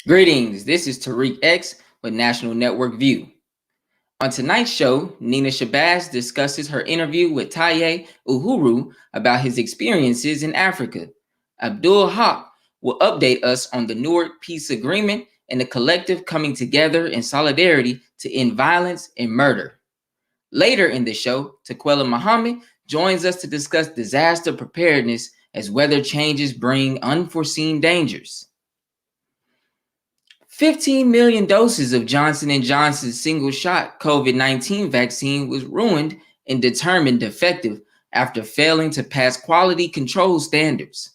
Greetings, this is Tariq X with National Network View. On tonight's show, Nina Shabazz discusses her interview with Taye Uhuru about his experiences in Africa. Abdul Haqq will update us on the Newark peace agreement and the collective coming together in solidarity to end violence and murder. Later in the show, Tequella Muhammad joins us to discuss disaster preparedness as weather changes bring unforeseen dangers. 15 million doses of Johnson & Johnson's single-shot COVID-19 vaccine was ruined and determined defective after failing to pass quality control standards.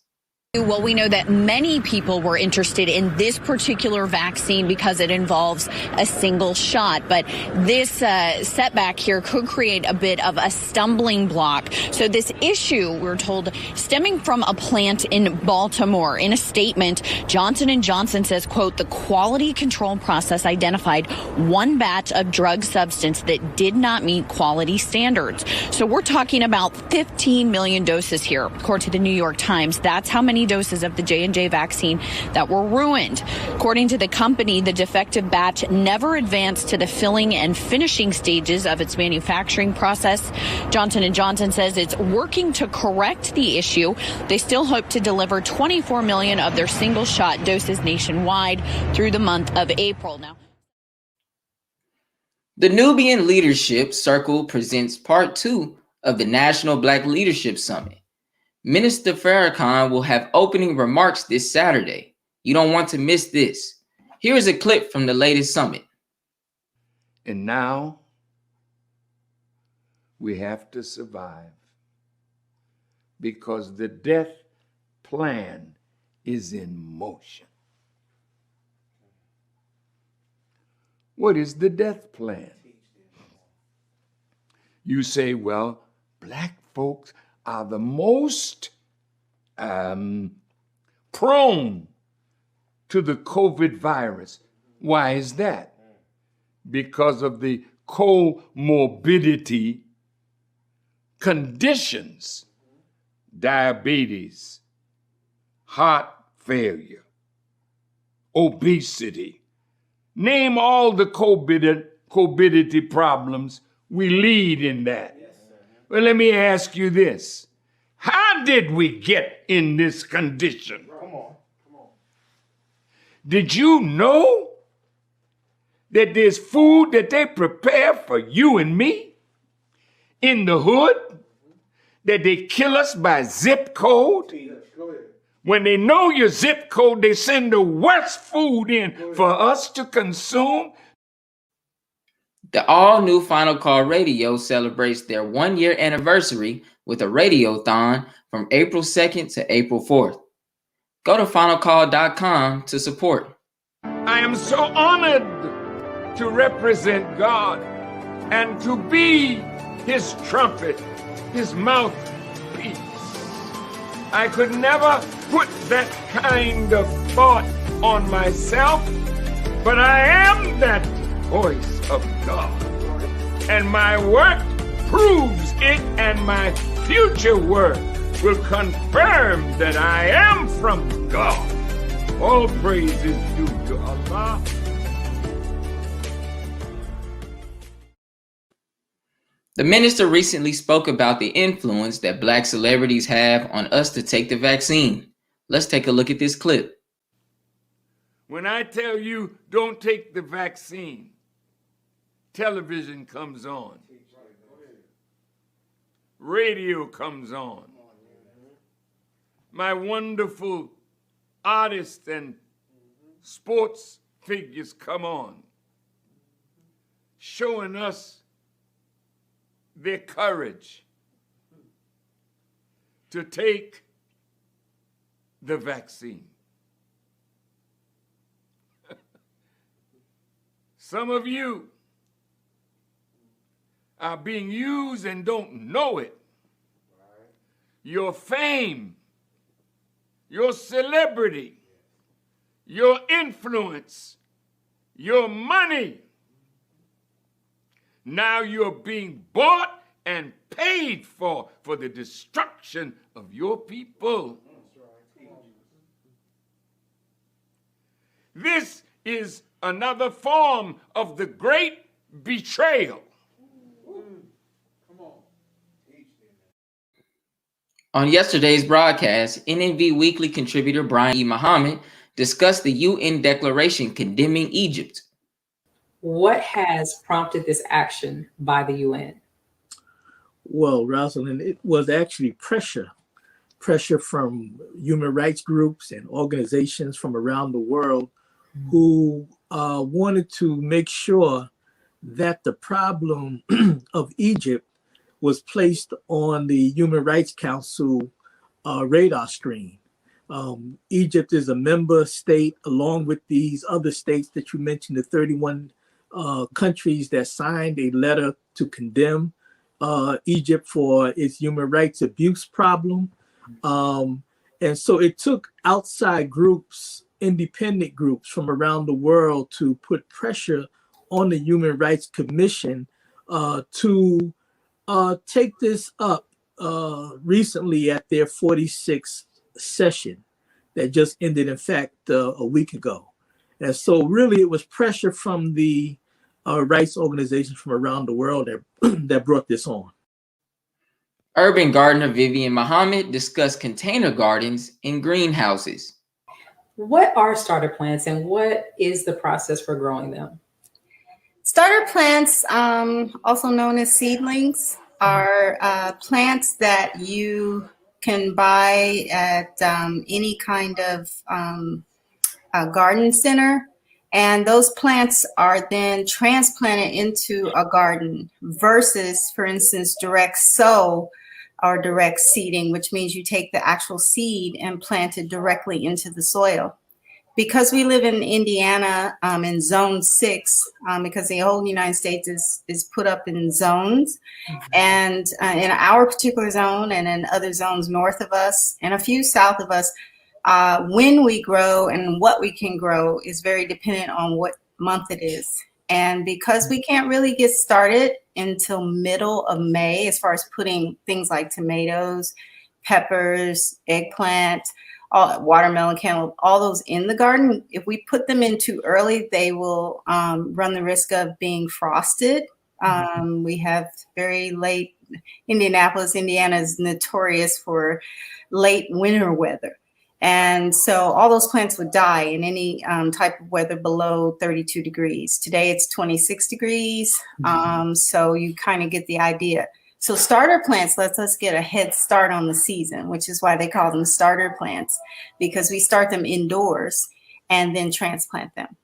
Well, we know that many people were interested in this particular vaccine because it involves a single shot. But this setback here could create a bit of a stumbling block. So this issue, we're told, stemming from a plant in Baltimore. In a statement, Johnson & Johnson says, quote, the quality control process identified one batch of drug substance that did not meet quality standards. So we're talking about 15 million doses here, according to the New York Times. That's how many doses of the J&J vaccine that were ruined. According to the company, the defective batch never advanced to the filling and finishing stages of its manufacturing process. Johnson & Johnson says it's working to correct the issue. They still hope to deliver 24 million of their single-shot doses nationwide through the month of April. Now, the Nubian Leadership Circle presents part 2 of the National Black Leadership Summit. Minister Farrakhan will have opening remarks this Saturday. You don't want to miss this. Here is a clip from the latest summit. And now we have to survive because the death plan is in motion. What is the death plan? You say, well, black folks are the most prone to the COVID virus. Why is that? Because of the comorbidity conditions, diabetes, heart failure, obesity. Name all the comorbidity problems, we lead in that. Well, let me ask you this. How did we get in this condition? Come on. Did you know that there's food that they prepare for you and me in the hood, that they kill us by zip code? When they know your zip code, they send the worst food in for us to consume. The all-new Final Call Radio celebrates their one-year anniversary with a radiothon from April 2nd to April 4th. Go to finalcall.com to support. I am so honored to represent God and to be his trumpet, his mouthpiece. I could never put that kind of thought on myself, but I am that voice of God. And my work proves it, and my future work will confirm that I am from God. All praise is due to Allah. The minister recently spoke about the influence that black celebrities have on us to take the vaccine. Let's take a look at this clip. When I tell you don't take the vaccine, television comes on. Radio comes on. My wonderful artists and sports figures come on, showing us their courage to take the vaccine. Some of you are being used and don't know it. Your fame, your celebrity, your influence, your money. Now you're being bought and paid for the destruction of your people. This is another form of the great betrayal. On yesterday's broadcast, NNV Weekly contributor Brian E. Muhammad discussed the UN declaration condemning Egypt. What has prompted this action by the UN? Well, Rosalind, it was actually pressure from human rights groups and organizations from around the world who wanted to make sure that the problem of Egypt was placed on the Human Rights Council radar screen. Egypt is a member state along with these other states that you mentioned, the 31 countries that signed a letter to condemn Egypt for its human rights abuse problem. And so it took outside groups, independent groups from around the world to put pressure on the Human Rights Commission to take this up recently at their 46th session that just ended, in fact, a week ago. And so really it was pressure from the rights organizations from around the world that brought this on. Urban gardener Vivian Muhammad discussed container gardens and greenhouses. What are starter plants and what is the process for growing them? Starter plants, also known as seedlings, are plants that you can buy at any kind of garden center. And those plants are then transplanted into a garden versus, for instance, direct sow or direct seeding, which means you take the actual seed and plant it directly into the soil. Because we live in Indiana in zone 6, because the whole United States is put up in zones, and in our particular zone and in other zones north of us and a few south of us, when we grow and what we can grow is very dependent on what month it is. And because we can't really get started until middle of May, as far as putting things like tomatoes, peppers, eggplant, watermelon, cantaloupe, all those in the garden, if we put them in too early, they will run the risk of being frosted. We have very late, Indianapolis, Indiana is notorious for late winter weather. And so all those plants would die in any type of weather below 32 degrees. Today it's 26 degrees. So you kind of get the idea. So starter plants lets us get a head start on the season, which is why they call them starter plants, because we start them indoors and then transplant them.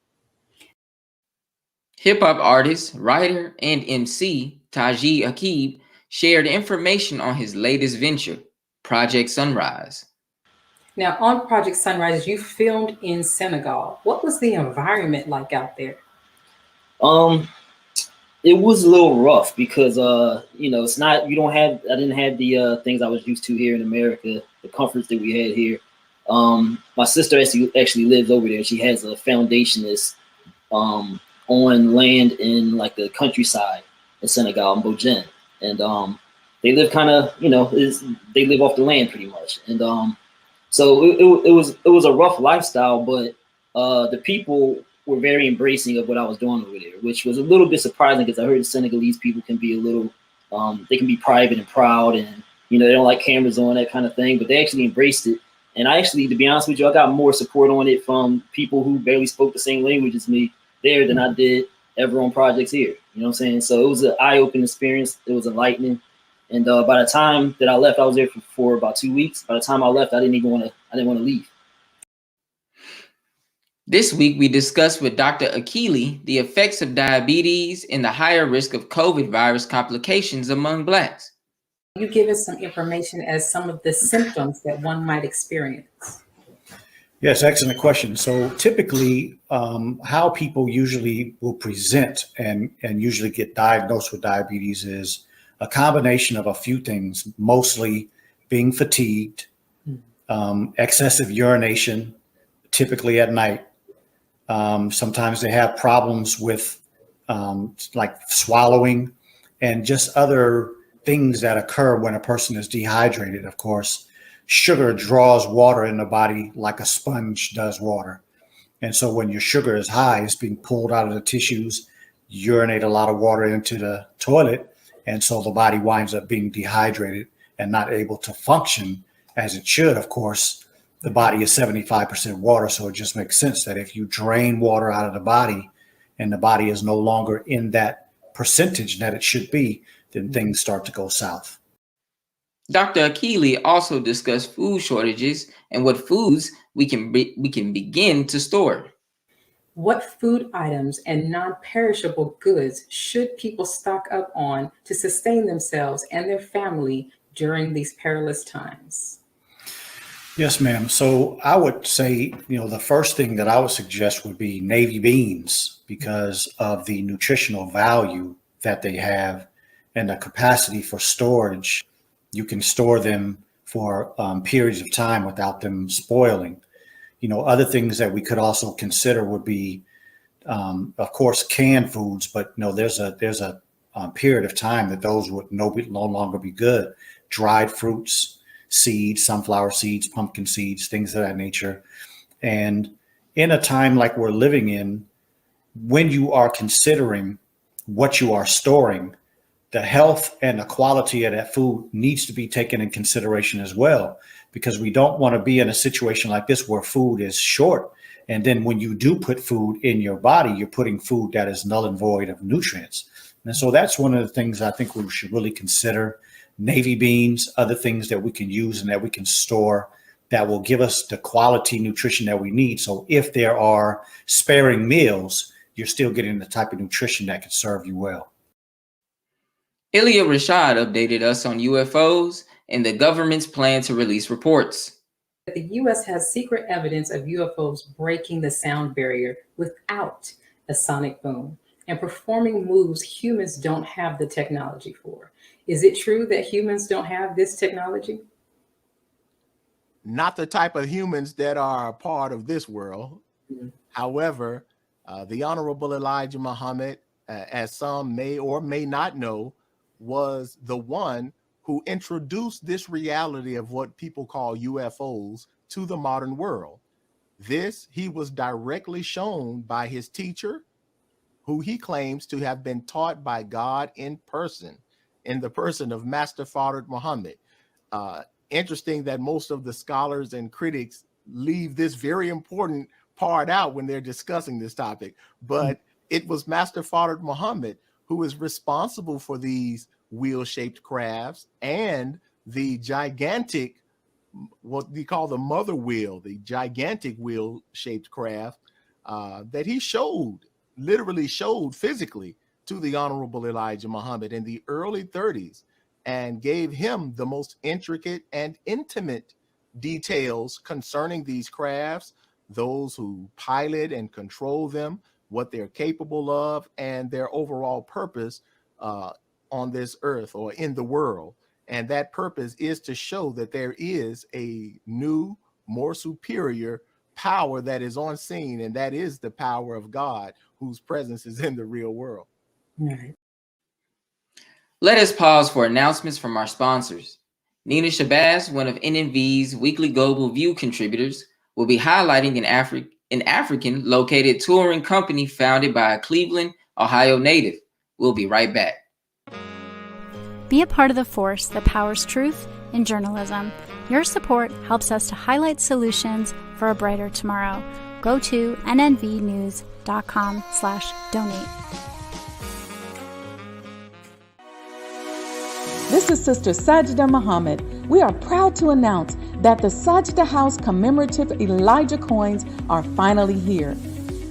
Hip-hop artist, writer, and MC Tariq X shared information on his latest venture, Project Sunrise. Now, on Project Sunrise, you filmed in Senegal. What was the environment like out there? It was a little rough because, it's not, I didn't have the things I was used to here in America, the comforts that we had here. My sister actually lives over there. She has a foundation that's on land in like the countryside in Senegal, in Bojin. And they live kind of, they live off the land pretty much. And so it was a rough lifestyle, but the people were very embracing of what I was doing over there, which was a little bit surprising because I heard the Senegalese people can be a little, they can be private and proud and, they don't like cameras on, that kind of thing, but they actually embraced it. And I actually, to be honest with you, I got more support on it from people who barely spoke the same language as me there than I did ever on projects here. You know what I'm saying? So it was an eye-opening experience. It was enlightening. And by the time that I left, I was there for about 2 weeks. By the time I left, I didn't want to leave. This week, we discussed with Dr. Akili the effects of diabetes and the higher risk of COVID virus complications among Blacks. You give us some information as some of the symptoms that one might experience. Yes, excellent question. So typically, how people usually will present and usually get diagnosed with diabetes is a combination of a few things, mostly being fatigued, excessive urination, typically at night. Sometimes they have problems with like swallowing and just other things that occur when a person is dehydrated. Of course, sugar draws water in the body like a sponge does water. And so when your sugar is high, it's being pulled out of the tissues, urinate a lot of water into the toilet. And so the body winds up being dehydrated and not able to function as it should. Of course, the body is 75% water. So it just makes sense that if you drain water out of the body and the body is no longer in that percentage that it should be, then things start to go south. Dr. Akili also discussed food shortages and what foods we can begin to store. What food items and non-perishable goods should people stock up on to sustain themselves and their family during these perilous times? Yes, ma'am. So I would say, the first thing that I would suggest would be navy beans because of the nutritional value that they have and the capacity for storage. You can store them for periods of time without them spoiling. Other things that we could also consider would be, of course, canned foods, but there's a period of time that those would no longer be good. Dried fruits, seeds, sunflower seeds, pumpkin seeds, things of that nature. And in a time like we're living in, when you are considering what you are storing, the health and the quality of that food needs to be taken in consideration as well, because we don't want to be in a situation like this where food is short. And then when you do put food in your body, you're putting food that is null and void of nutrients. And so that's one of the things I think we should really consider. Navy beans, other things that we can use and that we can store that will give us the quality nutrition that we need. So if there are sparing meals, you're still getting the type of nutrition that can serve you well. Ilya Rashad updated us on UFOs and the government's plan to release reports. The U.S. has secret evidence of UFOs breaking the sound barrier without a sonic boom and performing moves humans don't have the technology for. Is it true that humans don't have this technology? Not the type of humans that are a part of this world. Mm-hmm. However, the Honorable Elijah Muhammad, as some may or may not know, was the one who introduced this reality of what people call UFOs to the modern world. This, he was directly shown by his teacher, who he claims to have been taught by God in person, in the person of Master Tariq Muhammad. Interesting that most of the scholars and critics leave this very important part out when they're discussing this topic, but it was Master Tariq Muhammad who is responsible for these wheel-shaped crafts and the gigantic, what we call the mother wheel, the gigantic wheel-shaped craft that he literally showed physically to the Honorable Elijah Muhammad in the early 30s and gave him the most intricate and intimate details concerning these crafts, those who pilot and control them, what they're capable of, and their overall purpose on this earth or in the world. And that purpose is to show that there is a new, more superior power that is on scene, and that is the power of God, whose presence is in the real world. Right. Let us pause for announcements from our sponsors. Nina Shabazz, one of NNV's weekly Global View contributors, will be highlighting an African located touring company founded by a Cleveland, Ohio native. We'll be right back. Be a part of the force that powers truth in journalism. Your support helps us to highlight solutions for a brighter tomorrow. Go to nnvnews.com/donate. This is Sister Sajida Muhammad. We are proud to announce that the Sajida House commemorative Elijah coins are finally here.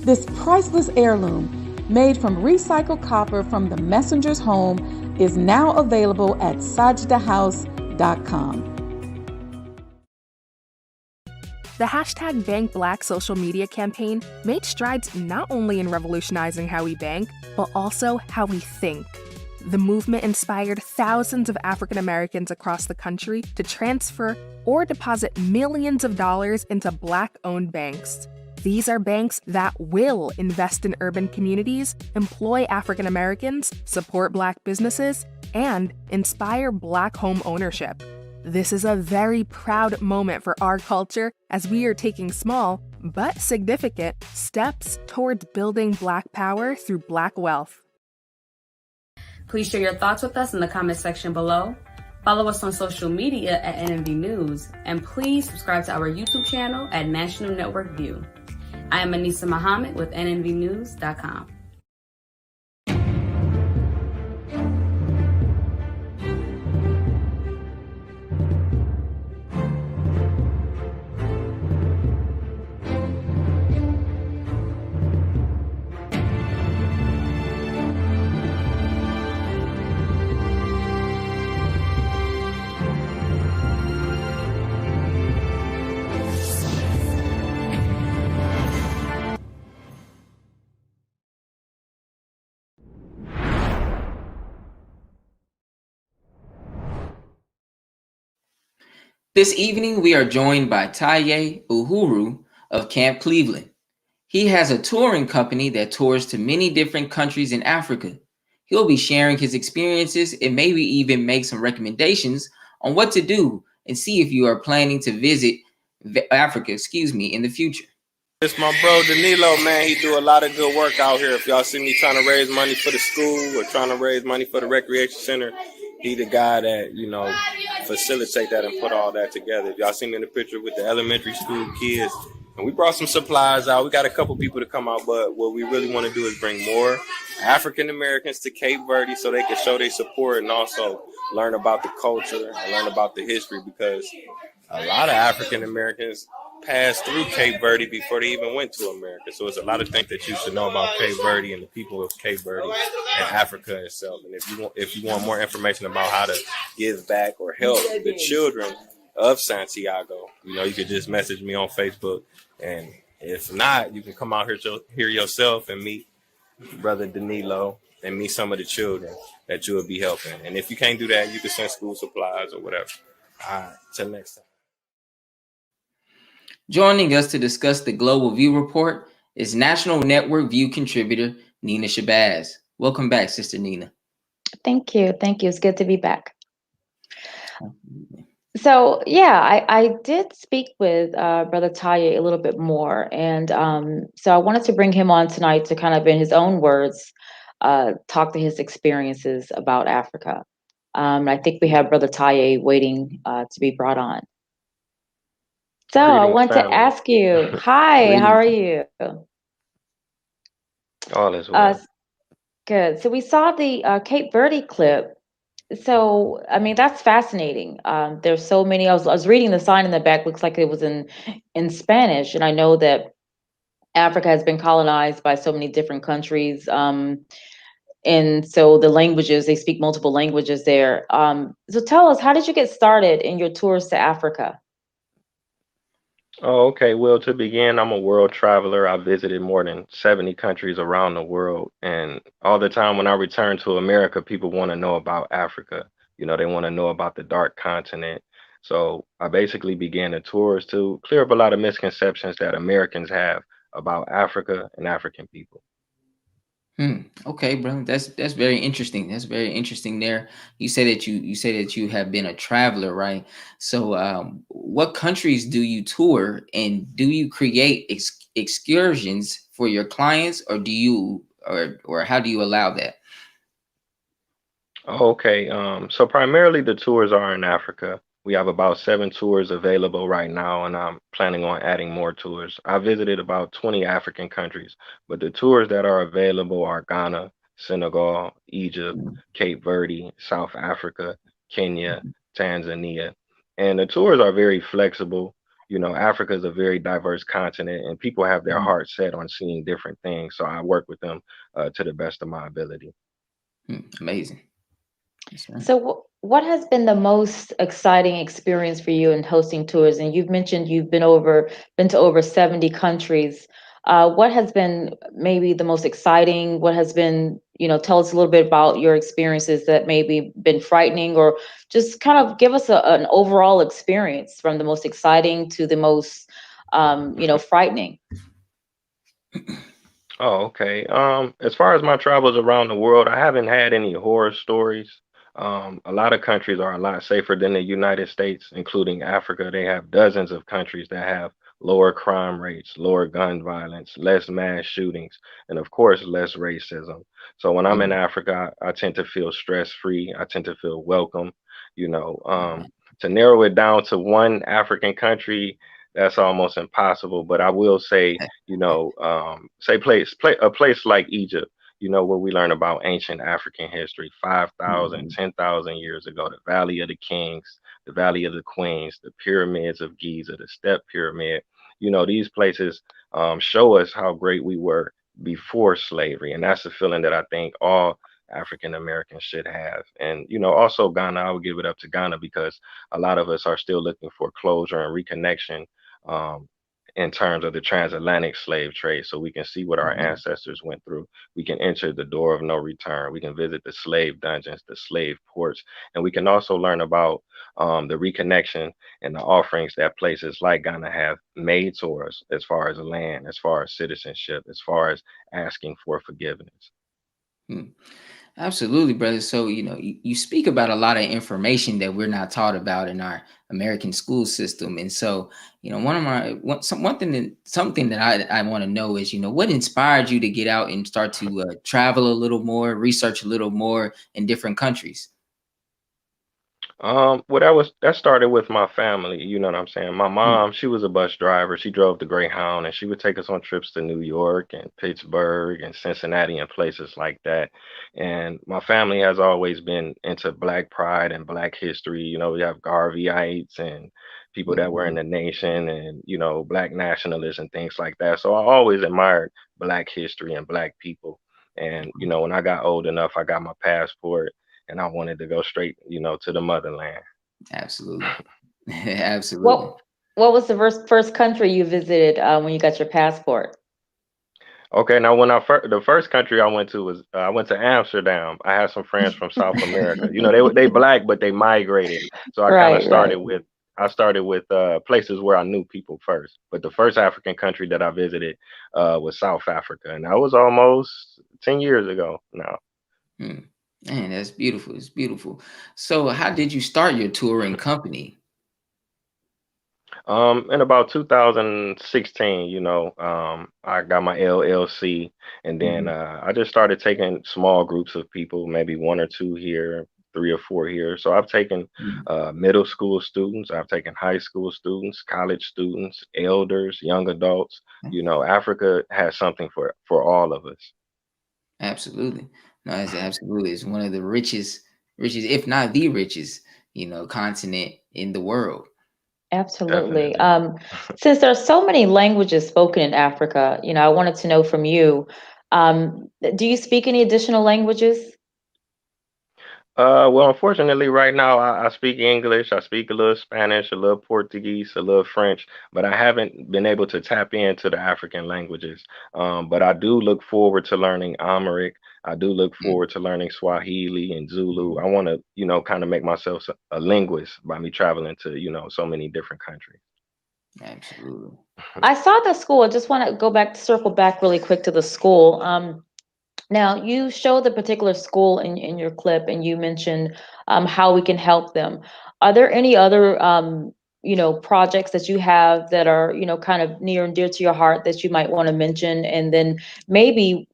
This priceless heirloom, made from recycled copper from the messenger's home, is now available at sajidahouse.com. The hashtag Bank Black social media campaign made strides not only in revolutionizing how we bank, but also how we think. The movement inspired thousands of African Americans across the country to transfer or deposit millions of dollars into Black-owned banks. These are banks that will invest in urban communities, employ African Americans, support Black businesses, and inspire Black home ownership. This is a very proud moment for our culture as we are taking small but significant steps towards building Black power through Black wealth. Please share your thoughts with us in the comment section below. Follow us on social media at NNV News, and please subscribe to our YouTube channel at National Network View. I am Anissa Muhammad with nnvnews.com. This evening, we are joined by Tariq Uhuru of Camp Cleveland. He has a touring company that tours to many different countries in Africa. He'll be sharing his experiences and maybe even make some recommendations on what to do and see if you are planning to visit Africa, in the future. It's my bro Danilo, man. He do a lot of good work out here. If y'all see me trying to raise money for the school or trying to raise money for the recreation center, he the guy that, you know, facilitate that and put all that together. If y'all see me in the picture with the elementary school kids, and we brought some supplies out. We got a couple people to come out, but what we really want to do is bring more African Americans to Cape Verde so they can show their support and also learn about the culture and learn about the history, because a lot of African Americans passed through Cape Verde before they even went to America. So it's a lot of things that you should know about Cape Verde and the people of Cape Verde and Africa itself. And if you want more information about how to give back or help the children of Santiago, you know, you could just message me on Facebook. And if not, you can come out here yourself and meet Brother Danilo and meet some of the children that you will be helping. And if you can't do that, you can send school supplies or whatever. All right, till next time. Joining us to discuss the Global View Report is National Network View contributor Nina Shabazz. Welcome back, Sister Nina. Thank you. It's good to be back. So, yeah, I did speak with Brother Tariq a little bit more. And so I wanted to bring him on tonight to kind of, in his own words, talk to his experiences about Africa. I think we have Brother Tariq waiting to be brought on. So I want to ask you, hi, how are you? All is well. Good. So we saw the Cape Verde clip. So, I mean, that's fascinating. There's so many. I was reading the sign in the back. Looks like it was in Spanish, and I know that Africa has been colonized by so many different countries. And so the languages, they speak multiple languages there. So tell us, how did you get started in your tours to Africa? Oh, okay. Well, to begin, I'm a world traveler. I visited more than 70 countries around the world. And all the time when I return to America, people want to know about Africa. You know, they want to know about the dark continent. So I basically began the tours to clear up a lot of misconceptions that Americans have about Africa and African people. Okay, bro. That's very interesting. That's very interesting there. You say that you have been a traveler, right? So what countries do you tour, and do you create excursions for your clients, or do you or how do you allow that? Okay, so primarily the tours are in Africa. We have about 7 tours available right now, and I'm planning on adding more tours. I visited about 20 African countries, but the tours that are available are Ghana, Senegal, Egypt, Cape Verde, South Africa, Kenya, Tanzania. And the tours are very flexible. You know, Africa is a very diverse continent, and people have their hearts set on seeing different things. So I work with them to the best of my ability. Amazing. So what has been the most exciting experience for you in hosting tours? And you've mentioned you've been to over 70 countries. What has been maybe the most exciting? What has been, tell us a little bit about your experiences that maybe been frightening, or just kind of give us an overall experience from the most exciting to the most, frightening. Oh, okay. As far as my travels around the world, I haven't had any horror stories. A lot of countries are a lot safer than the United States, including Africa. They have dozens of countries that have lower crime rates, lower gun violence, less mass shootings, and of course, less racism. So when I'm in Africa, I tend to feel stress free. I tend to feel welcome. You know, to narrow it down to one African country, that's almost impossible. But I will say, you know, say a place like Egypt, you know, where we learn about ancient African history, 5,000, 10,000 years ago, the Valley of the Kings, the Valley of the Queens, the pyramids of Giza, the Step Pyramid. You know, these places show us how great we were before slavery. And that's a feeling that I think all African Americans should have. And, you know, also Ghana, I would give it up to Ghana because a lot of us are still looking for closure and reconnection um, in terms of the transatlantic slave trade, so we can see what our ancestors went through. We can enter the door of no return. We can visit the slave dungeons, the slave ports, and we can also learn about the reconnection and the offerings that places like Ghana have made to us as far as land, as far as citizenship, as far as asking for forgiveness. Hmm. Absolutely, brother. So, you know, you speak about a lot of information that we're not taught about in our American school system. And so, you know, something that I want to know is, you know, what inspired you to get out and start to travel a little more, research a little more in different countries? Well, that started with my family. You know what I'm saying? My mom, she was a bus driver. She drove the Greyhound, and she would take us on trips to New York and Pittsburgh and Cincinnati and places like that. And my family has always been into Black pride and Black history. You know, we have Garveyites and people that were in the nation, and you know, Black nationalists and things like that. So I always admired Black history and Black people. And you know, when I got old enough, I got my passport and I wanted to go straight, you know, to the motherland. Absolutely. Absolutely. What was the first country you visited when you got your passport? Okay, now when the first country I went to was I went to Amsterdam. I had some friends from South America. You know, they Black, but they migrated. So I kind of started with places where I knew people first. But the first African country that I visited was South Africa, and that was almost 10 years ago now. Man, that's beautiful. It's beautiful. So, how did you start your touring company? In about 2016, you know, I got my LLC, and then I just started taking small groups of people, maybe one or two here, three or four here. So I've taken middle school students, I've taken high school students, college students, elders, young adults. You know, Africa has something for all of us. Absolutely. No, it's absolutely. It's one of the richest, if not the richest, you know, continent in the world. Absolutely. Since there are so many languages spoken in Africa, you know, I wanted to know from you, do you speak any additional languages? Well, unfortunately, right now I speak English, I speak a little Spanish, a little Portuguese, a little French, but I haven't been able to tap into the African languages. But I do look forward to learning Amharic. I do look forward to learning Swahili and Zulu. I want to, you know, kind of make myself a linguist by me traveling to, you know, so many different countries. Absolutely. I saw the school. I just want to circle back really quick to the school. Now, you show the particular school in your clip, and you mentioned how we can help them. Are there any other, you know, projects that you have that are, you know, kind of near and dear to your heart that you might want to mention? And then maybe,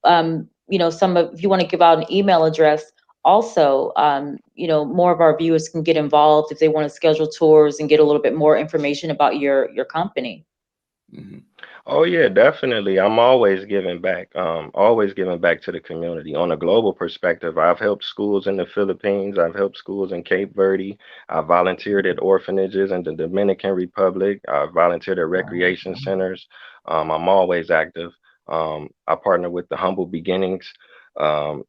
you know, if you want to give out an email address, also, you know, more of our viewers can get involved if they want to schedule tours and get a little bit more information about your company. Oh yeah, definitely. I'm always giving back. Always giving back to the community. On a global perspective, I've helped schools in the Philippines. I've helped schools in Cape Verde. I volunteered at orphanages in the Dominican Republic. I volunteered at recreation centers. I'm always active. I partner with the Humble Beginnings um,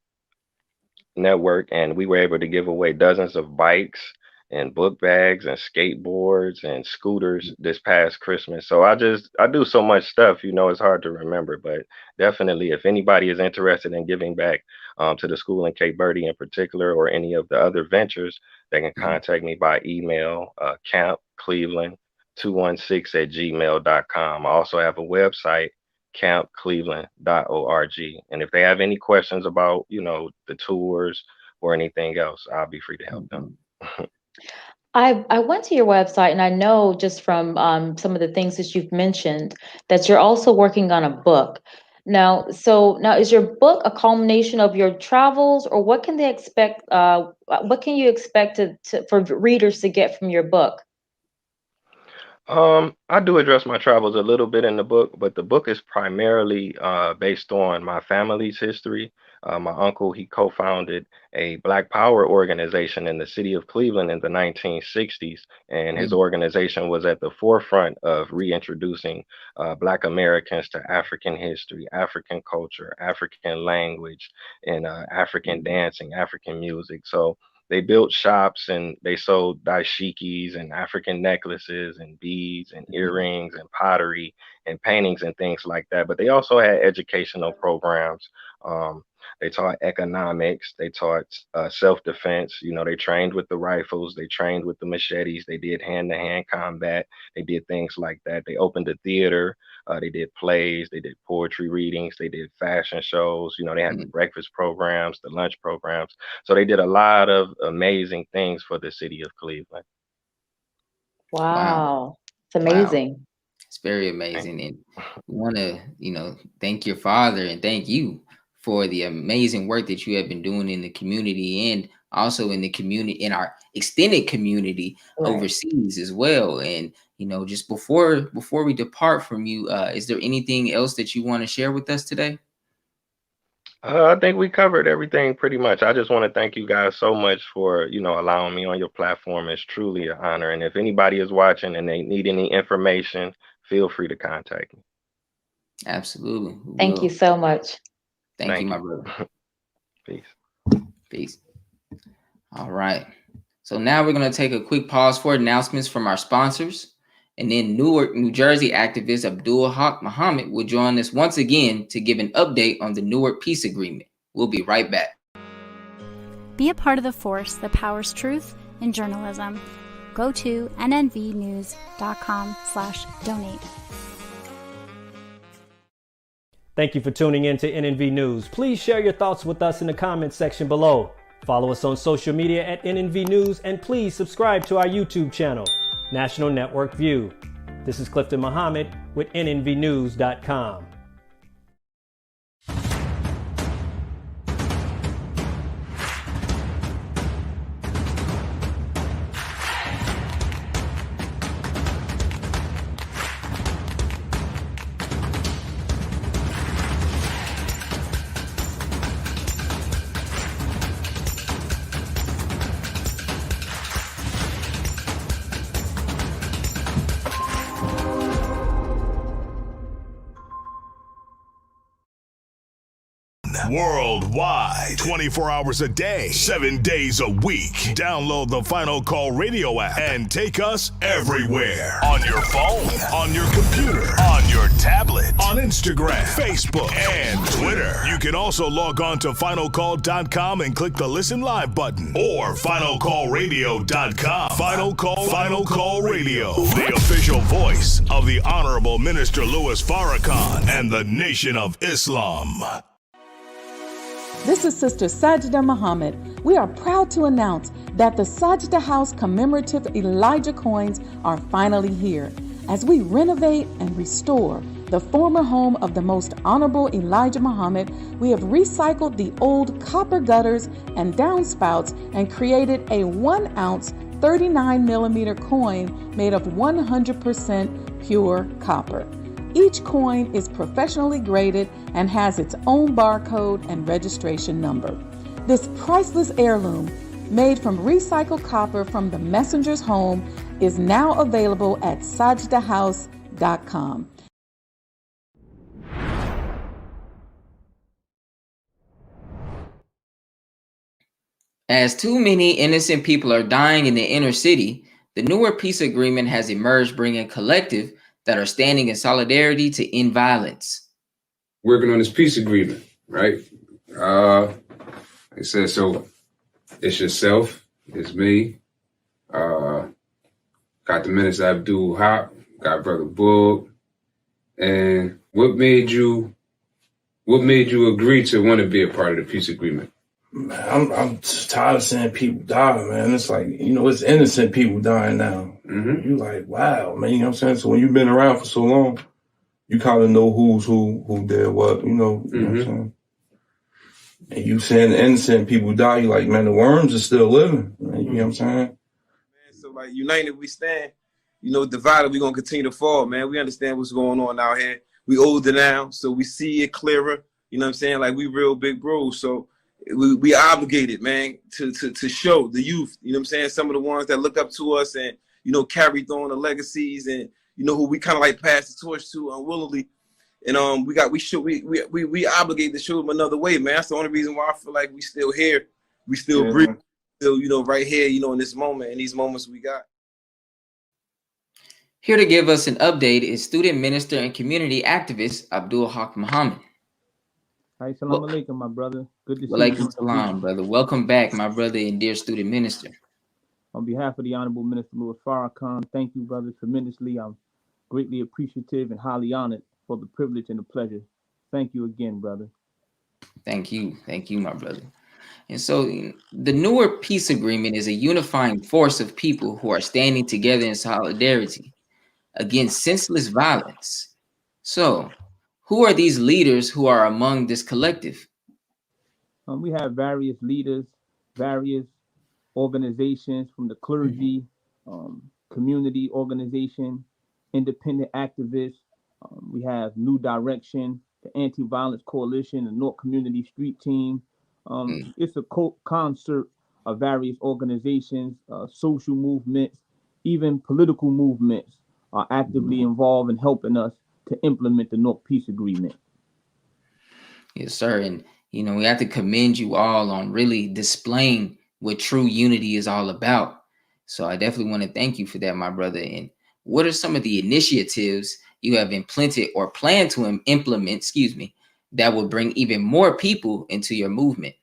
network, and we were able to give away dozens of bikes and book bags and skateboards and scooters this past Christmas. So I do so much stuff, you know, it's hard to remember, but definitely if anybody is interested in giving back to the school in Cape Verde in particular, or any of the other ventures, they can contact me by email, campcleveland216@gmail.com. I also have a website, campcleveland.org. And if they have any questions about, you know, the tours or anything else, I'll be free to help them. I went to your website, and I know just from some of the things that you've mentioned that you're also working on a book. Now, is your book a culmination of your travels, or what can they expect? What can you expect for readers to get from your book? I do address my travels a little bit in the book, but the book is primarily based on my family's history. My uncle, he co-founded a Black Power organization in the city of Cleveland in the 1960s, and his organization was at the forefront of reintroducing Black Americans to African history, African culture, African language, and African dancing, African music. So they built shops and they sold dashikis and African necklaces and beads and earrings and pottery and paintings and things like that. But they also had educational programs. They taught economics. They taught self-defense. You know, they trained with the rifles. They trained with the machetes. They did hand-to-hand combat. They did things like that. They opened a theater. They did plays. They did poetry readings. They did fashion shows. You know, they had the breakfast programs, the lunch programs. So they did a lot of amazing things for the city of Cleveland. Wow, it's Wow. amazing. It's very amazing. And we want to, thank your father and thank you for the amazing work that you have been doing in the community and also in the community, in our extended community overseas as well. And, just before we depart from you, is there anything else that you want to share with us today? I think we covered everything pretty much. I just want to thank you guys so much for, allowing me on your platform. It's truly an honor. And if anybody is watching and they need any information, feel free to contact me. Absolutely. Thank you so much. Thank you, my brother. Peace. All right. So now we're going to take a quick pause for announcements from our sponsors. And then Newark, New Jersey activist Abdul Haqq Muhammad will join us once again to give an update on the Newark peace agreement. We'll be right back. Be a part of the force that powers truth in journalism. Go to nnvnews.com/donate. Thank you for tuning in to NNV News. Please share your thoughts with us in the comments section below. Follow us on social media at NNV News, and please subscribe to our YouTube channel, National Network View. This is Clifton Muhammad with nnvnews.com. Worldwide, 24 hours a day, 7 days a week. Download the Final Call Radio app and take us everywhere. On your phone, on your computer, on your tablet, on Instagram, Facebook, and Twitter. You can also log on to finalcall.com and click the Listen Live button or finalcallradio.com. Final Call Radio, the official voice of the Honorable Minister Louis Farrakhan and the Nation of Islam. This is Sister Sajda Muhammad. We are proud to announce that the Sajda House commemorative Elijah coins are finally here. As we renovate and restore the former home of the Most Honorable Elijah Muhammad, we have recycled the old copper gutters and downspouts and created a 1 ounce 39mm coin made of 100% pure copper. Each coin is professionally graded and has its own barcode and registration number. This priceless heirloom, made from recycled copper from the messenger's home, is now available at sajdahouse.com. As too many innocent people are dying in the inner city, the Newark Peace Agreement has emerged, bringing collective that are standing in solidarity to end violence. Working on this peace agreement, right? Like I said, so it's yourself, it's me, got the Minister Abdul Haqq, got Brother Bull, and what made you agree to want to be a part of the peace agreement? Man, I'm just tired of seeing people die, man. It's like, it's innocent people dying now. You like, wow, man, you know what I'm saying? So when you've been around for so long, you kind of know who's who did what, you know what I'm saying? And you seeing the innocent people die, you like, man, the worms are still living. Man, you know what I'm saying? So like united we stand, divided we gonna continue to fall, man. We understand what's going on out here. We older now, so we see it clearer. You know what I'm saying? Like we real big bros, so we obligated, man, to show the youth. You know what I'm saying? Some of the ones that look up to us and carried on the legacies, and who we kind of like pass the torch to unwillingly. And we obligated to show them another way, man. That's the only reason why I feel like we still here, we still breathe. Still, right here, in this moment, in these moments we got. Here to give us an update is student minister and community activist Abdul Haqq Muhammad. Hi, salam alaikum, my brother. Good to see you. Walaikum salam, brother. Welcome back, my brother and dear student minister. On behalf of the Honorable Minister Louis Farrakhan, thank you, brother, tremendously. I'm greatly appreciative and highly honored for the privilege and the pleasure. Thank you again, brother. Thank you, my brother. And so the Newark Peace Agreement is a unifying force of people who are standing together in solidarity against senseless violence. So who are these leaders who are among this collective? We have various leaders, various organizations from the clergy, community organization, independent activists. We have New Direction, the Anti-Violence Coalition, the Newark Community Street Team. It's a concert of various organizations, social movements, even political movements are actively involved in helping us to implement the Newark Peace Agreement. Yes, sir. And, we have to commend you all on really displaying what true unity is all about. So I definitely want to thank you for that, my brother. And what are some of the initiatives you have implemented or plan to implement, that will bring even more people into your movement?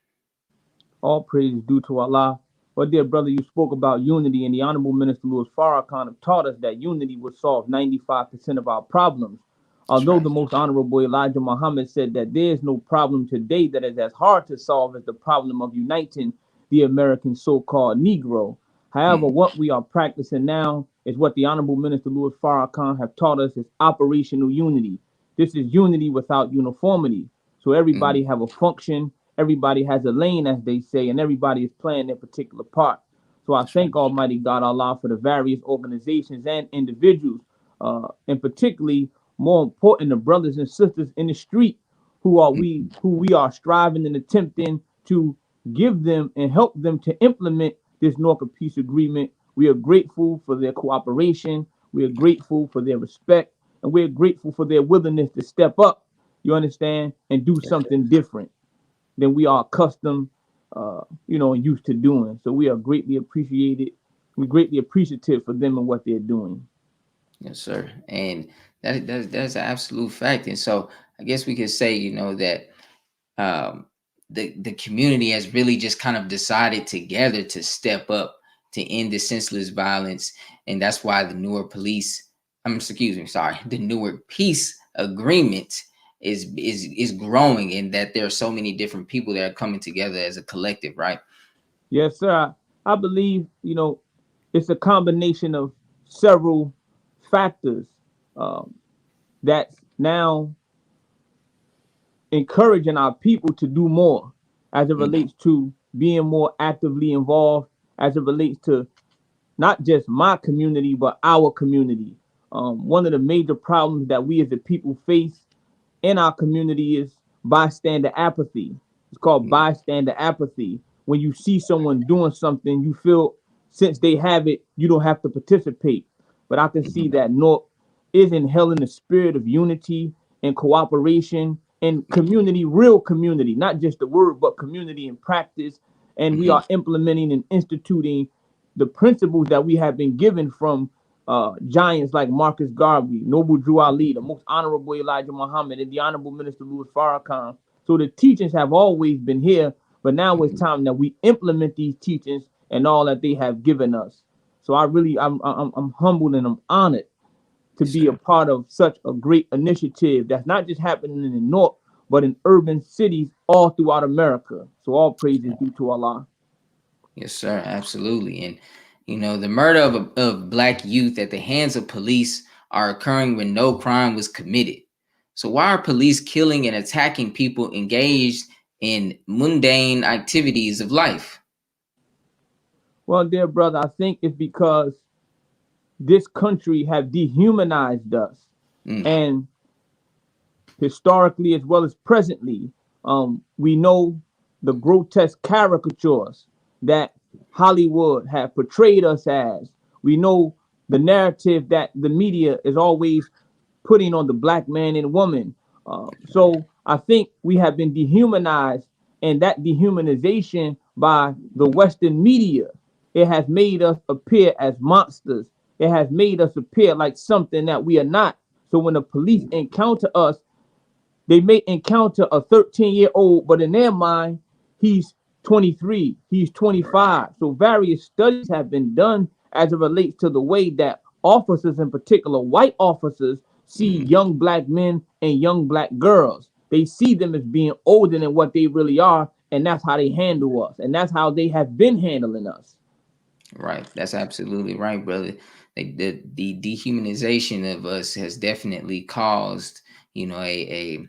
All praise is due to Allah. But dear brother, you spoke about unity, and the Honorable Minister Louis Farrakhan have taught us that unity would solve 95% of our problems. Although the Most Honorable Elijah Muhammad said that there is no problem today that is as hard to solve as the problem of uniting the American so-called Negro. However, what we are practicing now is what the Honorable Minister Louis Farrakhan have taught us is operational unity. This is unity without uniformity. So everybody have a function, everybody has a lane, as they say, and everybody is playing their particular part. So I thank Almighty God Allah for the various organizations and individuals, and particularly, more important, the brothers and sisters in the street who we are striving and attempting to give them and help them to implement this Newark Peace Agreement. We are grateful for their cooperation. We are grateful for their respect, and we're grateful for their willingness to step up, you understand, and do something different than we are accustomed, and used to doing. So we are greatly appreciated. We're greatly appreciative for them and what they're doing. Yes, sir. And that's an absolute fact. And so I guess we could say, that the community has really just kind of decided together to step up to end the senseless violence. And that's why the Newark the Newark Peace Agreement is growing, and that there are so many different people that are coming together as a collective, right? Yes, sir. I believe, it's a combination of several factors that's now encouraging our people to do more as it relates to being more actively involved, as it relates to not just my community, but our community. One of the major problems that we as a people face in our community is bystander apathy. It's called bystander apathy. When you see someone doing something, you feel since they have it, you don't have to participate. But I can see that Newark is inhaling the spirit of unity and cooperation and community, real community, not just the word, but community in practice. And we are implementing and instituting the principles that we have been given from giants like Marcus Garvey, Noble Drew Ali, the Most Honorable Elijah Muhammad, and the Honorable Minister Louis Farrakhan. So the teachings have always been here, but now it's time that we implement these teachings and all that they have given us. So I'm humbled and I'm honored to be a part of such a great initiative that's not just happening in the North, but in urban cities all throughout America. So all praise is due to Allah. Yes, sir. Absolutely. And, the murder of Black youth at the hands of police are occurring when no crime was committed. So why are police killing and attacking people engaged in mundane activities of life? Well, dear brother, I think it's because this country have dehumanized us. And historically as well as presently, we know the grotesque caricatures that Hollywood have portrayed us as. We know the narrative that the media is always putting on the Black man and woman. So I think we have been dehumanized, and that dehumanization by the Western media, it has made us appear as monsters. It has made us appear like something that we are not. So when the police encounter us, they may encounter a 13-year-old, but in their mind, he's 23, he's 25. So various studies have been done as it relates to the way that officers, in particular white officers, see young Black men and young Black girls. They see them as being older than what they really are, and that's how they handle us, and that's how they have been handling us. Right. That's absolutely right, brother. The dehumanization of us has definitely caused, a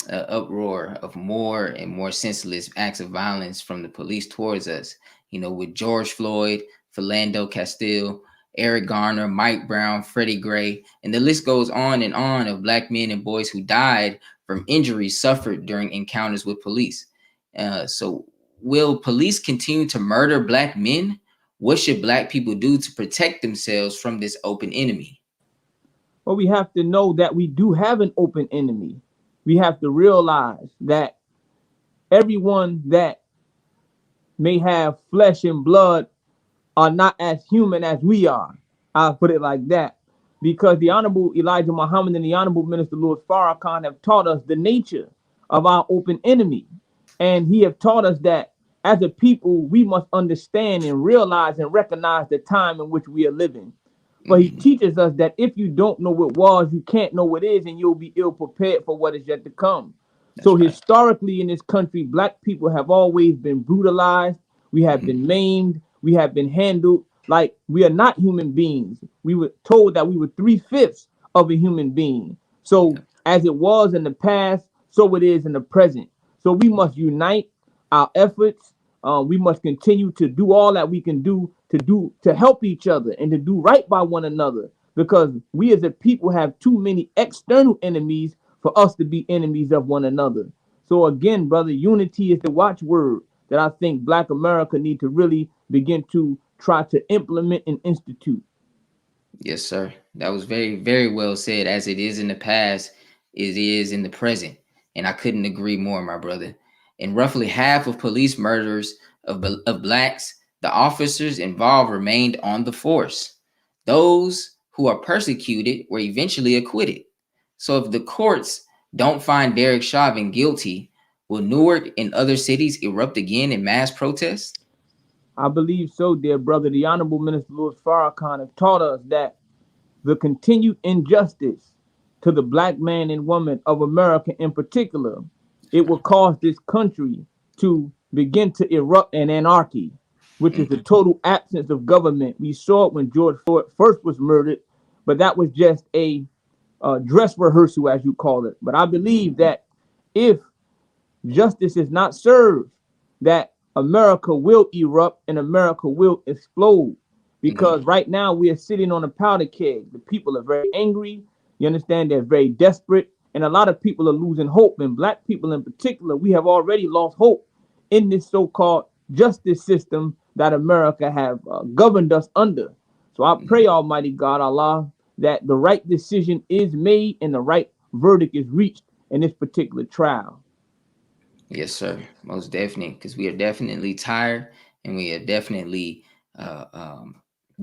uproar of more and more senseless acts of violence from the police towards us. With George Floyd, Philando Castile, Eric Garner, Mike Brown, Freddie Gray, and the list goes on and on of Black men and boys who died from injuries suffered during encounters with police. So will police continue to murder Black men? What should Black people do to protect themselves from this open enemy? Well, we have to know that we do have an open enemy. We have to realize that everyone that may have flesh and blood are not as human as we are. I'll put it like that. Because the Honorable Elijah Muhammad and the Honorable Minister Louis Farrakhan have taught us the nature of our open enemy. And he have taught us that as a people, we must understand and realize and recognize the time in which we are living. But he teaches us that if you don't know what was, you can't know what is, and you'll be ill prepared for what is yet to come. So historically in this country, Black people have always been brutalized. We have been maimed. We have been handled like we are not human beings. We were told that we were 3/5 of a human being. So as it was in the past, so it is in the present. So we must unite our efforts. We must continue to do all that we can do to help each other and to do right by one another, because we as a people have too many external enemies for us to be enemies of one another. So again, brother, unity is the watchword that I think Black America need to really begin to try to implement and institute. Yes, sir. That was very, very well said. As it is in the past, it is in the present. And I couldn't agree more, my brother. In roughly half of police murders of Blacks, the officers involved remained on the force. Those who are persecuted were eventually acquitted. So if the courts don't find Derek Chauvin guilty, will Newark and other cities erupt again in mass protests? I believe so, dear brother. The Honorable Minister Louis Farrakhan have taught us that the continued injustice to the Black man and woman of America in particular, it will cause this country to begin to erupt in anarchy, which is the total absence of government. We saw it when George Floyd first was murdered, but that was just a dress rehearsal, as you call it. But I believe that if justice is not served, that America will erupt and America will explode. Because right now we are sitting on a powder keg. The people are very angry. You understand? They're very desperate. And a lot of people are losing hope. And Black people in particular, we have already lost hope in this so-called justice system that America have governed us under. So I pray, Almighty God, Allah, that the right decision is made and the right verdict is reached in this particular trial. Yes, sir. Most definitely, because we are definitely tired and we are definitely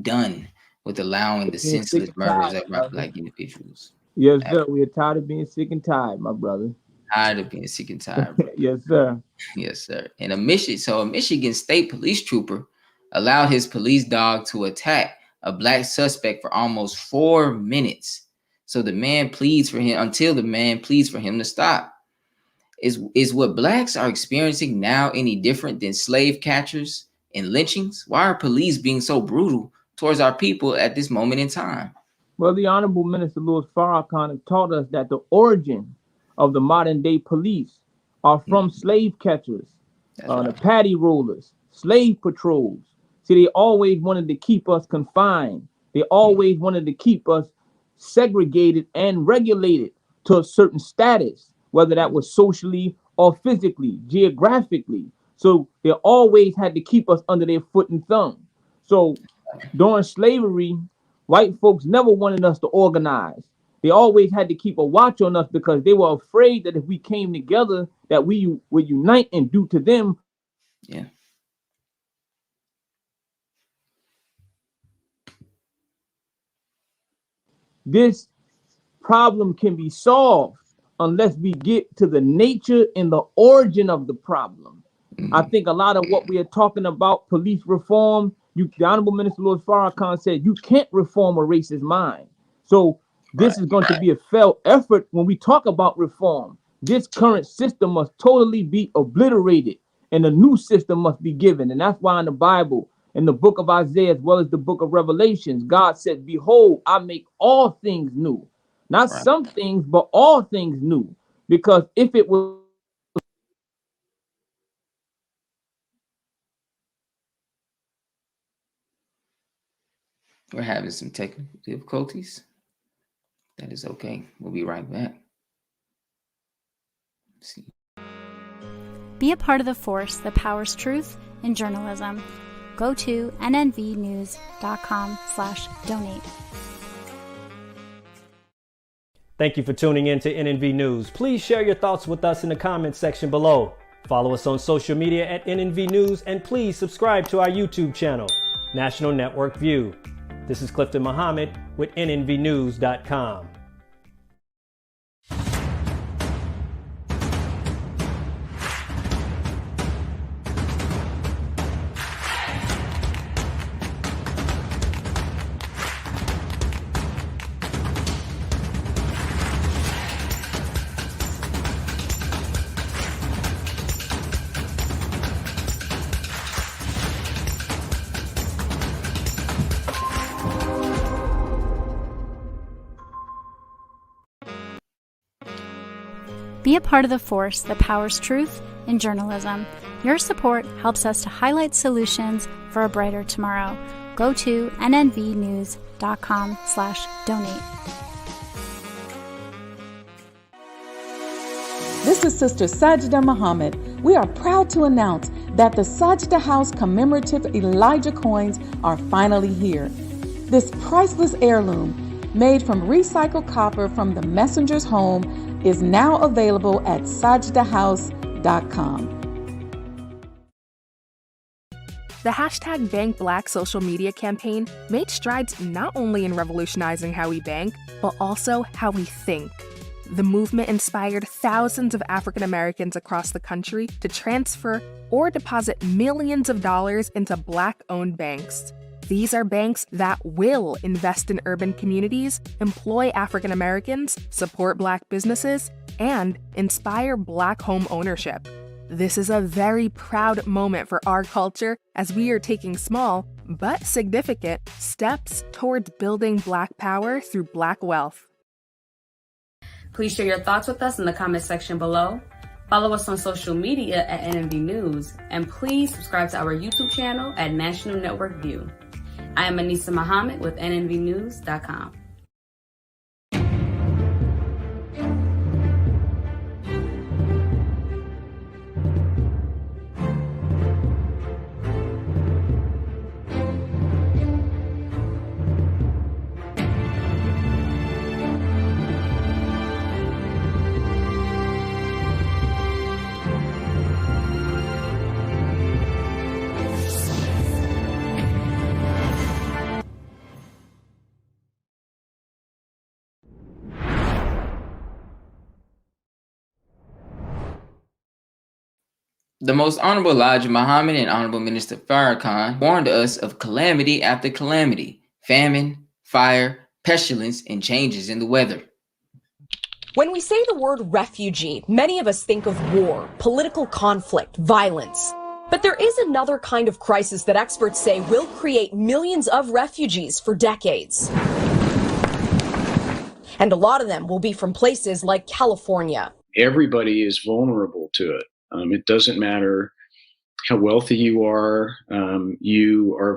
done with allowing the senseless murders of our Black individuals. Yes, sir. We are tired of being sick and tired, my brother. Tired of being sick and tired, bro. Yes, sir. Yes, sir. And a Michigan State police trooper allowed his police dog to attack a Black suspect for almost 4 minutes. So the man pleads for him until the man pleads for him to stop. Is what blacks are experiencing now any different than slave catchers and lynchings? Why are police being so brutal towards our people at this moment in time? Well, the Honorable Minister Louis Farrakhan has taught us that the origin of the modern day police are from slave catchers, the paddy rollers, slave patrols. See, they always wanted to keep us confined. They always wanted to keep us segregated and regulated to a certain status, whether that was socially or physically, geographically. So they always had to keep us under their foot and thumb. So during slavery, white folks never wanted us to organize. They always had to keep a watch on us because they were afraid that if we came together, that we would unite and do to them. Yeah. This problem can be solved unless we get to the nature and the origin of the problem. I think a lot of what we are talking about, police reform, the Honorable Minister Louis Farrakhan said, you can't reform a racist mind. So this is going to be a failed effort when we talk about reform. This current system must totally be obliterated and a new system must be given. And that's why in the Bible, in the book of Isaiah, as well as the book of Revelations, God said, behold, I make all things new. Not some things, but all things new. Because if it was We're having some technical difficulties. That is okay. We'll be right back. Let's see. Be a part of the force that powers truth in journalism. Go to nnvnews.com/donate. Thank you for tuning in to NNV News. Please share your thoughts with us in the comments section below. Follow us on social media at NNV News and please subscribe to our YouTube channel, National Network View. This is Clifton Muhammad with nnvnews.com. Be a part of the force that powers truth in journalism. Your support helps us to highlight solutions for a brighter tomorrow. Go to nnvnews.com/donate. This is Sister Sajda Muhammad. We are proud to announce that the Sajda House commemorative Elijah coins are finally here. This priceless heirloom, made from recycled copper from the messenger's home, is now available at sajdahouse.com. The hashtag Bank Black social media campaign made strides not only in revolutionizing how we bank, but also how we think. The movement inspired thousands of African Americans across the country to transfer or deposit millions of dollars into Black-owned banks. These are banks that will invest in urban communities, employ African Americans, support Black businesses, and inspire Black home ownership. This is a very proud moment for our culture as we are taking small, but significant, steps towards building Black power through Black wealth. Please share your thoughts with us in the comment section below. Follow us on social media at NNV News, and please subscribe to our YouTube channel at National Network View. I am Anissa Muhammad with nnvnews.com. The Most Honorable Elijah Muhammad and Honorable Minister Farrakhan warned us of calamity after calamity, famine, fire, pestilence, and changes in the weather. When we say the word refugee, many of us think of war, political conflict, violence. But there is another kind of crisis that experts say will create millions of refugees for decades. And a lot of them will be from places like California. Everybody is vulnerable to it. It doesn't matter how wealthy you are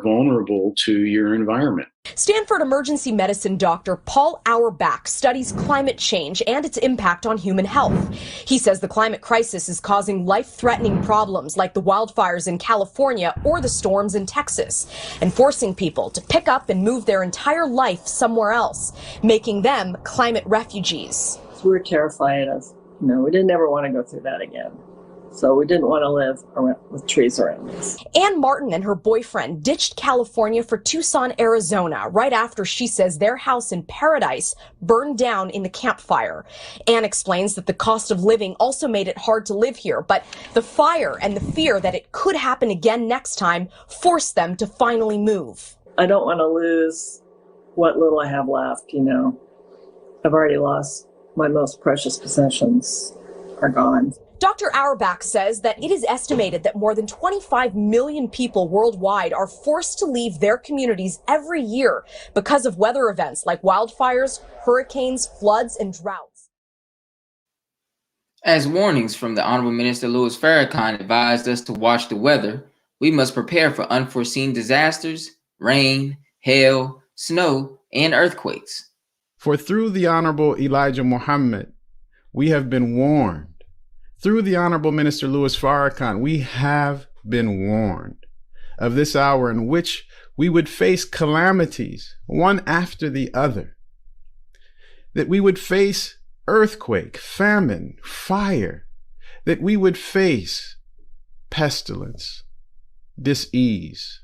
vulnerable to your environment. Stanford emergency medicine doctor Paul Auerbach studies climate change and its impact on human health. He says the climate crisis is causing life-threatening problems like the wildfires in California or the storms in Texas, and forcing people to pick up and move their entire life somewhere else, making them climate refugees. We were terrified of, we didn't ever want to go through that again. So we didn't want to live with trees around us. Ann Martin and her boyfriend ditched California for Tucson, Arizona, right after she says their house in Paradise burned down in the campfire. Ann explains that the cost of living also made it hard to live here, but the fire and the fear that it could happen again next time forced them to finally move. I don't want to lose what little I have left, I've already lost my most precious possessions are gone. Dr. Auerbach says that it is estimated that more than 25 million people worldwide are forced to leave their communities every year because of weather events like wildfires, hurricanes, floods, and droughts. As warnings from the Honorable Minister Louis Farrakhan advised us to watch the weather, we must prepare for unforeseen disasters, rain, hail, snow, and earthquakes. For through the Honorable Elijah Muhammad, we have been warned. Through the Honorable Minister Louis Farrakhan, we have been warned of this hour in which we would face calamities, one after the other, that we would face earthquake, famine, fire, that we would face pestilence, dis-ease,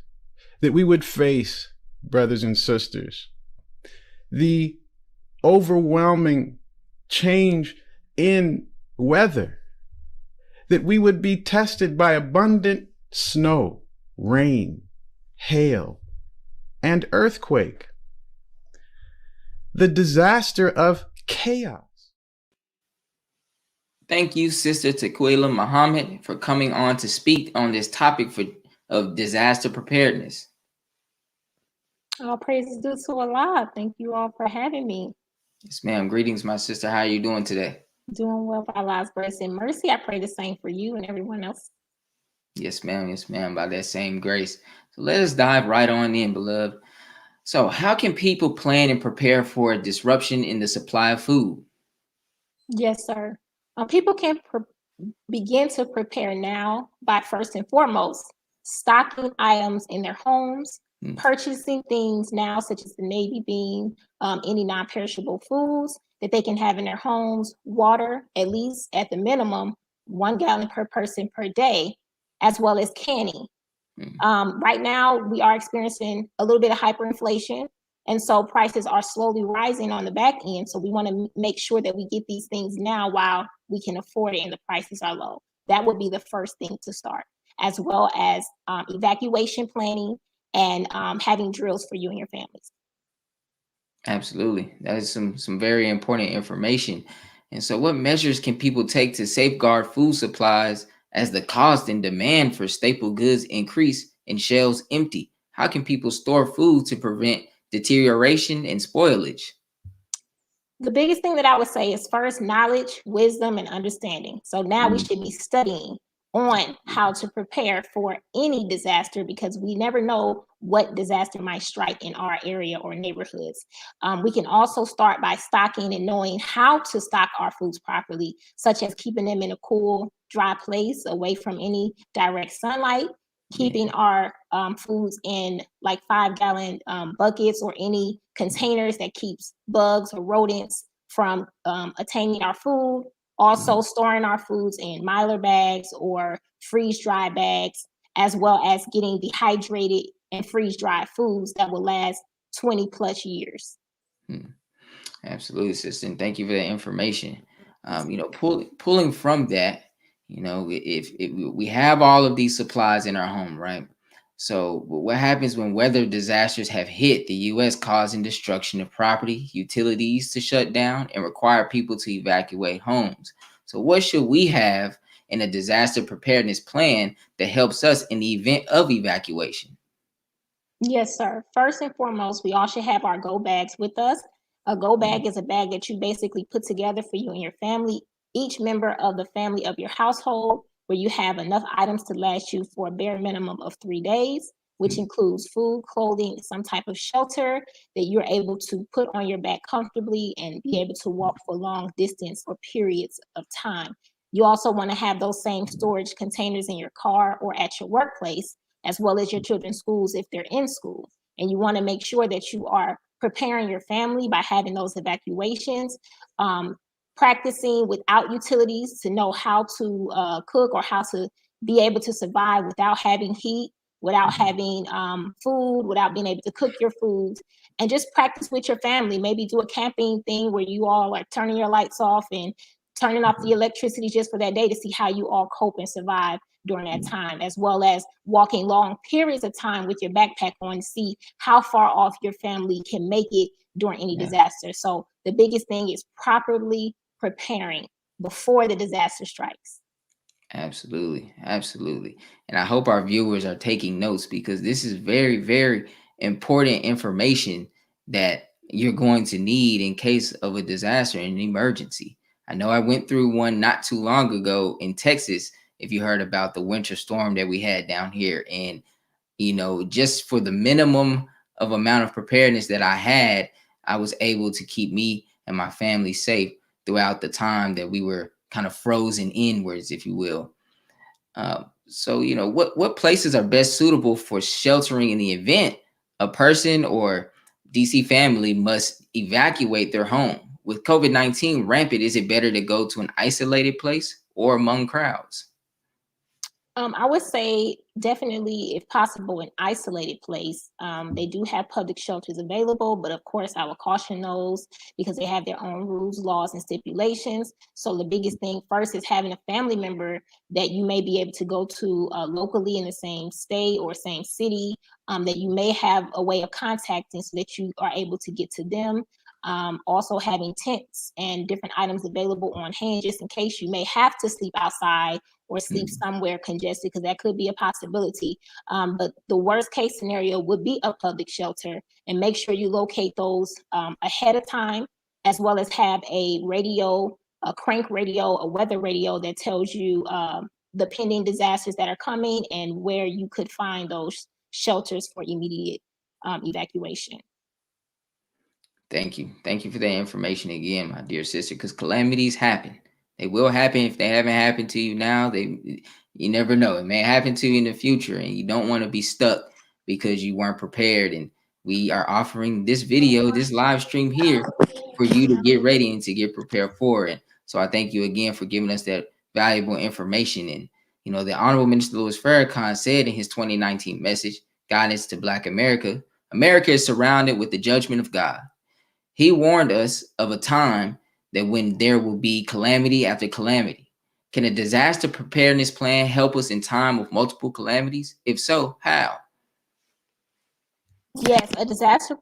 that we would face, brothers and sisters, the overwhelming change in weather, that we would be tested by abundant snow, rain, hail, and earthquake. The disaster of chaos. Thank you, Sister Tequella Muhammad, for coming on to speak on this topic of disaster preparedness. All praises due to Allah. Thank you all for having me. Yes, ma'am. Greetings, my sister. How are you doing today? Doing well by Allah's grace and mercy. I pray the same for you and everyone else. Yes, ma'am. Yes, ma'am. By that same grace. So let us dive right on in, beloved. So how can people plan and prepare for a disruption in the supply of food? Yes, sir. People can begin to prepare now by first and foremost stocking items in their homes, purchasing things now such as the navy bean, any non-perishable foods that they can have in their homes, water, at least at the minimum, 1 gallon per person per day, as well as canning. Right now, we are experiencing a little bit of hyperinflation, and so prices are slowly rising on the back end. So we want to make sure that we get these things now while we can afford it and the prices are low. That would be the first thing to start, as well as evacuation planning and having drills for you and your families. Absolutely. That is some very important information. And so what measures can people take to safeguard food supplies as the cost and demand for staple goods increase and shelves empty? How can people store food to prevent deterioration and spoilage? The biggest thing that I would say is first knowledge, wisdom, and understanding. So now we should be studying on how to prepare for any disaster because we never know what disaster might strike in our area or neighborhoods. We can also start by stocking and knowing how to stock our foods properly, such as keeping them in a cool, dry place away from any direct sunlight, keeping our foods in like 5-gallon buckets or any containers that keeps bugs or rodents from attaining our food. Also storing our foods in Mylar bags or freeze-dry bags, as well as getting dehydrated and freeze-dried foods that will last 20 plus years. Absolutely, sister. And thank you for that information. Pulling from that, if we have all of these supplies in our home, right? So what happens when weather disasters have hit the U.S., causing destruction of property, utilities to shut down, and require people to evacuate homes? So what should we have in a disaster preparedness plan that helps us in the event of evacuation? Yes, sir. First and foremost, we all should have our go bags with us. A go bag is a bag that you basically put together for you and your family, each member of the family of your household, where you have enough items to last you for a bare minimum of 3 days, which includes food, clothing, some type of shelter that you're able to put on your back comfortably and be able to walk for long distance or periods of time. You also want to have those same storage containers in your car or at your workplace, as well as your children's schools if they're in school. And you want to make sure that you are preparing your family by having those evacuations, practicing without utilities to know how to cook or how to be able to survive without having heat, without having food, without being able to cook your food, and just practice with your family. Maybe do a camping thing where you all are turning your lights off and turning off the electricity just for that day to see how you all cope and survive during that time, as well as walking long periods of time with your backpack on to see how far off your family can make it during any disaster. So the biggest thing is properly preparing before the disaster strikes. Absolutely. Absolutely. And I hope our viewers are taking notes, because this is very, very important information that you're going to need in case of a disaster and an emergency. I know I went through one not too long ago in Texas, if you heard about the winter storm that we had down here. And, just for the minimum of amount of preparedness that I had, I was able to keep me and my family safe throughout the time that we were kind of frozen inwards, if you will. So, what places are best suitable for sheltering in the event a person or DC family must evacuate their home? With COVID-19 rampant, is it better to go to an isolated place or among crowds? I would say definitely, if possible, an isolated place. They do have public shelters available, but of course, I would caution those because they have their own rules, laws, and stipulations. So the biggest thing first is having a family member that you may be able to go to locally in the same state or same city, that you may have a way of contacting so that you are able to get to them. Also having tents and different items available on hand just in case you may have to sleep outside or sleep somewhere congested, because that could be a possibility. But the worst case scenario would be a public shelter, and make sure you locate those ahead of time, as well as have a radio, a crank radio, a weather radio that tells you the pending disasters that are coming and where you could find those shelters for immediate evacuation. Thank you. Thank you for that information again, my dear sister, because calamities happen. They will happen. If they haven't happened to you now, you never know. It may happen to you in the future, and you don't want to be stuck because you weren't prepared. And we are offering this video, this live stream here, for you to get ready and to get prepared for it. So I thank you again for giving us that valuable information. And, the Honorable Minister Louis Farrakhan said in his 2019 message, Guidance to Black America, America is surrounded with the judgment of God. He warned us of a time that when there will be calamity after calamity. Can a disaster preparedness plan help us in time of multiple calamities? If so, how? Yes, a disaster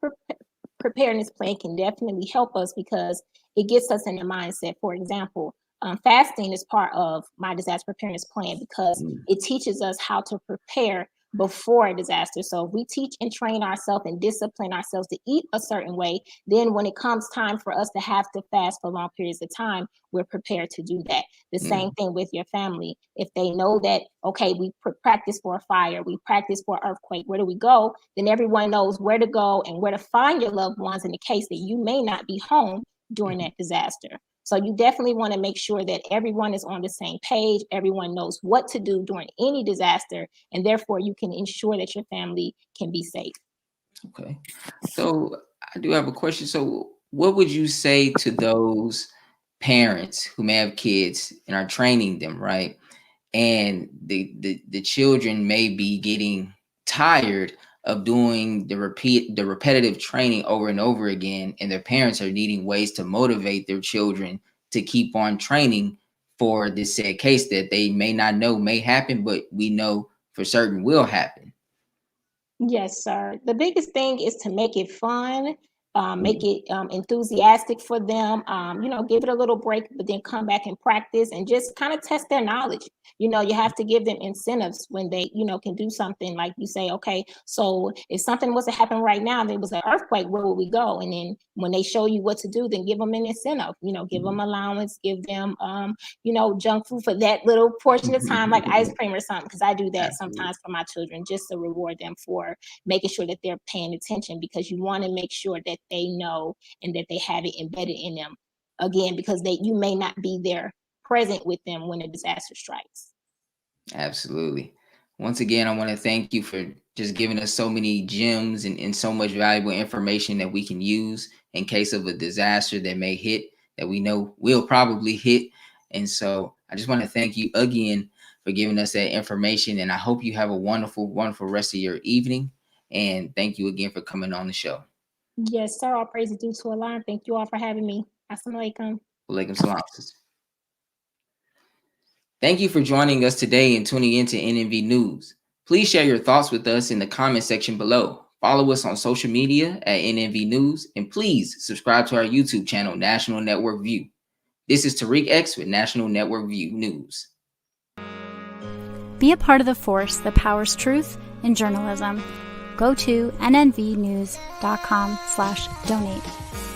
preparedness plan can definitely help us because it gets us in the mindset. For example, fasting is part of my disaster preparedness plan because it teaches us how to prepare before a disaster. So if we teach and train ourselves and discipline ourselves to eat a certain way, then when it comes time for us to have to fast for long periods of time, we're prepared to do that. The same thing with your family. If they know that, okay, we practice for a fire, we practice for an earthquake, where do we go? Then everyone knows where to go and where to find your loved ones in the case that you may not be home during that disaster. So you definitely want to make sure that everyone is on the same page. Everyone knows what to do during any disaster, and therefore you can ensure that your family can be safe. Okay. So I do have a question. So what would you say to those parents who may have kids and are training them, right? And the children may be getting tired of doing the repetitive training over and over again, and their parents are needing ways to motivate their children to keep on training for this said case that they may not know may happen, but we know for certain will happen. Yes, sir. The biggest thing is to make it fun, make it enthusiastic for them. Give it a little break, but then come back and practice and just kind of test their knowledge. You have to give them incentives when they, can do something like you say, okay, so if something was to happen right now, there was an earthquake, where would we go? And then when they show you what to do, then give them an incentive, give them allowance, give them, junk food for that little portion of time, like ice cream or something. Cause I do that sometimes for my children, just to reward them for making sure that they're paying attention, because you want to make sure that they know and that they have it embedded in them, again, because you may not be there present with them when a disaster strikes. Absolutely. Once again, I want to thank you for just giving us so many gems and so much valuable information that we can use in case of a disaster that may hit, that we know will probably hit. And so I just want to thank you again for giving us that information. And I hope you have a wonderful, wonderful rest of your evening. And thank you again for coming on the show. Yes, sir. All praise is due to Allah. Thank you all for having me. Assalamu alaikum. Walaikum salam. Thank you for joining us today and tuning into NNV News. Please share your thoughts with us in the comment section below. Follow us on social media at NNV News, and please subscribe to our YouTube channel, National Network View. This is Tariq X with National Network View News. Be a part of the force that powers truth in journalism. Go to nnvnews.com/donate.